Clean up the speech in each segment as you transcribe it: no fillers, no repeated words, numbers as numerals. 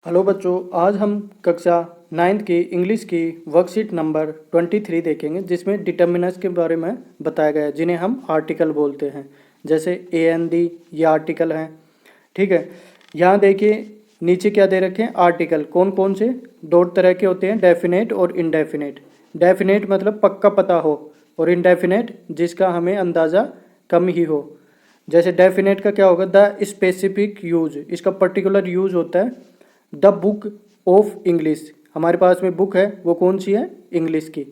Hello बच्चों, आज हम कक्षा 9th की इंग्लिश की वर्कशीट नंबर 23 देखेंगे, जिसमें डिटर्मिनर्स के बारे में बताया गया है, जिन्हें हम आर्टिकल बोलते हैं। जैसे ए एन दी, ये आर्टिकल हैं। ठीक है, यहाँ देखिए नीचे क्या दे रखे हैं आर्टिकल। कौन कौन से? दो तरह के होते हैं, डेफिनेट और इनडेफिनेट। डेफिनेट मतलब पक्का पता हो, और इनडेफिनेट जिसका हमें अंदाज़ा कम ही हो। जैसे डेफिनेट का क्या होगा? द स्पेसिफिक यूज, इसका पर्टिकुलर यूज होता है। द बुक ऑफ इंग्लिश, हमारे पास में बुक है, वो कौन सी है? इंग्लिश की।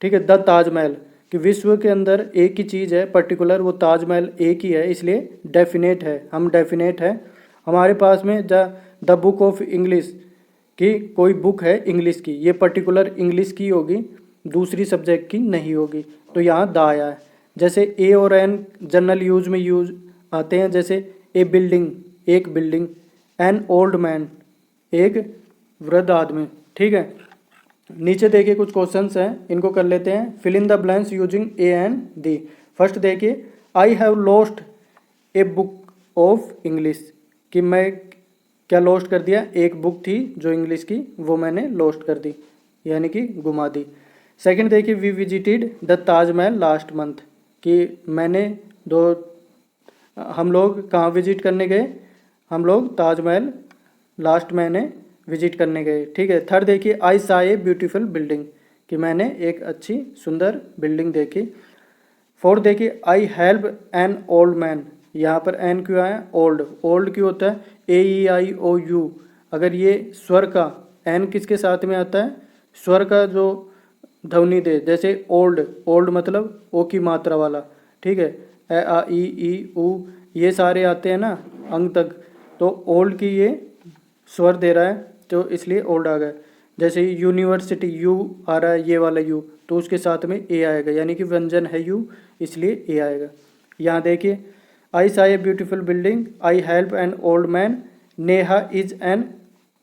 ठीक है। द ताजमहल, कि विश्व के अंदर एक ही चीज़ है पर्टिकुलर, वो ताजमहल एक ही है, इसलिए डेफिनेट है, हम डेफिनेट है। हमारे पास में द बुक ऑफ इंग्लिश, कि कोई बुक है इंग्लिश की, ये पर्टिकुलर इंग्लिश की होगी, दूसरी सब्जेक्ट की नहीं होगी, तो यहाँ द आया है। जैसे ए और एन जनरल यूज में यूज आते हैं। जैसे ए बिल्डिंग, एक बिल्डिंग। एन ओल्ड मैन, एक वृद्ध आदमी। ठीक है। नीचे देखिए कुछ क्वेश्चंस हैं, इनको कर लेते हैं। Fill in the blanks using a and the. First देखिए, I have lost a book of English, कि मैं क्या लॉस्ट कर दिया? एक बुक थी जो इंग्लिश की, वो मैंने लॉस्ट कर दी, यानी कि गुमा दी। सेकंड देखिए, we visited the Taj Mahal last month, कि हम लोग कहाँ विजिट करने गए? हम लोग ताजमहल लास्ट महीने विजिट करने गए। ठीक है। थर्ड देखिए, आई सा ए ब्यूटीफुल बिल्डिंग, कि मैंने एक अच्छी सुंदर बिल्डिंग देखी। फोर्थ देखिए, I help an old man, यहाँ पर एन क्यों आया? ओल्ड, ओल्ड क्यों होता है? ए ई आई ओ यू, अगर ये स्वर का एन किसके साथ में आता है? स्वर का जो ध्वनि दे, जैसे ओल्ड, ओल्ड मतलब ओ की मात्रा वाला। ठीक है। ए आ ई ऊ, ये सारे आते हैं ना अंग तक, तो ओल्ड की ये स्वर दे रहा है, तो इसलिए ओल्ड आ गया। जैसे यूनिवर्सिटी, यू आ रहा है, ये वाला यू, तो उसके साथ में ए आएगा, यानी कि व्यंजन है यू, इसलिए ए आएगा। यहाँ देखिए, आई सा a beautiful building, I help an old man, Neha is an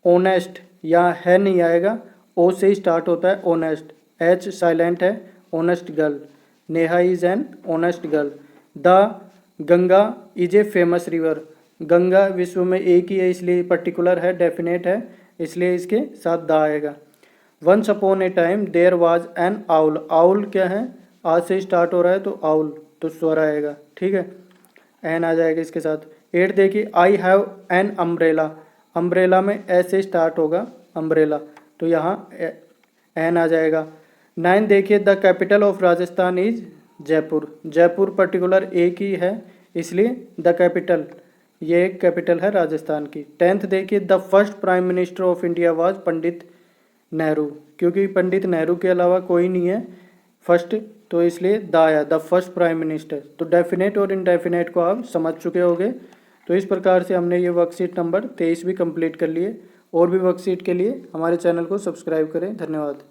honest, यहाँ है नहीं आएगा, ओ से ही स्टार्ट होता है ओनेस्ट, एच साइलेंट है, honest girl. Neha is an honest girl. The Ganga is a famous river, Ganga विश्व में एक ही है, इसलिए पर्टिकुलर है, डेफिनेट है, इसलिए इसके साथ द आएगा। Once upon a time there was an owl, owl क्या है? आज से स्टार्ट हो रहा है, तो आउल, तो स्वर आएगा। ठीक है, एन आ जाएगा इसके साथ। 8 देखिए, I have an umbrella, umbrella में ऐसे स्टार्ट होगा अम्ब्रेला, तो यहाँ एन आ जाएगा। 9 देखिए, the capital of Rajasthan is Jaipur, Jaipur particular एक ही है, इसलिए द कैपिटल, ये एक कैपिटल है राजस्थान की। 10th देखिए, the first prime minister of India was Pandit Nehru, क्योंकि पंडित नेहरू के अलावा कोई नहीं है फर्स्ट, तो इसलिए द आया, द फर्स्ट प्राइम मिनिस्टर। तो डेफिनेट और इनडेफिनेट को आप समझ चुके होंगे। तो इस प्रकार से हमने ये वर्कशीट नंबर 23 भी कंप्लीट कर लिए। और भी वर्कशीट के लिए हमारे चैनल को सब्सक्राइब करें। धन्यवाद।